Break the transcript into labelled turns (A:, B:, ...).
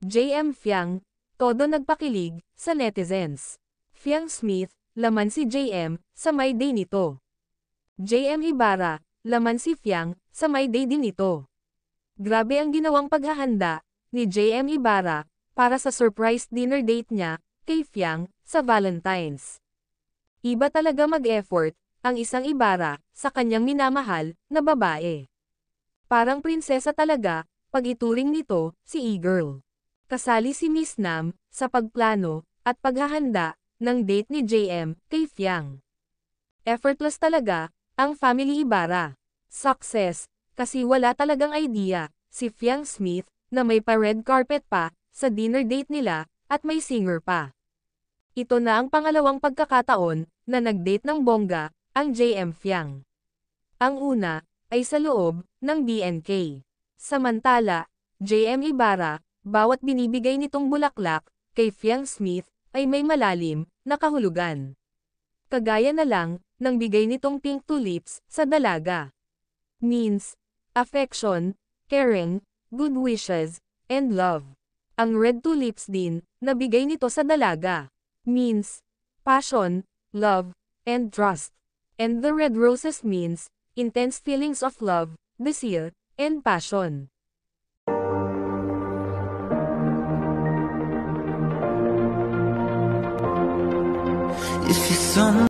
A: JM Fiang, todo nagpakilig sa netizens. Fiang Smith, laman si JM sa My Day nito. JM Ibarra, laman si Fiang sa My Day din ito. Grabe ang ginawang paghahanda ni JM Ibarra para sa surprise dinner date niya kay Fiang sa Valentine's. Iba talaga mag-effort ang isang Ibarra sa kanyang minamahal na babae. Parang prinsesa talaga pag ituring nito si e-girl. Kasali si Miss Nam sa pagplano at paghahanda ng date ni JM kay Fiang. Effortless talaga ang family Ibarra. Success, kasi wala talagang idea si Fiang Smith na may pa-red carpet pa sa dinner date nila at may singer pa. Ito na ang pangalawang pagkakataon na nag-date ng bongga ang JM Fiang. Ang una ay sa loob ng BNK. Samantala, JM Ibarra, bawat binibigay nitong bulaklak kay Fiang Smith ay may malalim na kahulugan. Kagaya na lang ng bigay nitong pink tulips sa dalaga. Means, affection, caring, good wishes, and love. Ang red tulips din na bigay nito sa dalaga. Means, passion, love, and trust. And the red roses means, intense feelings of love, desire, and passion.
B: If you're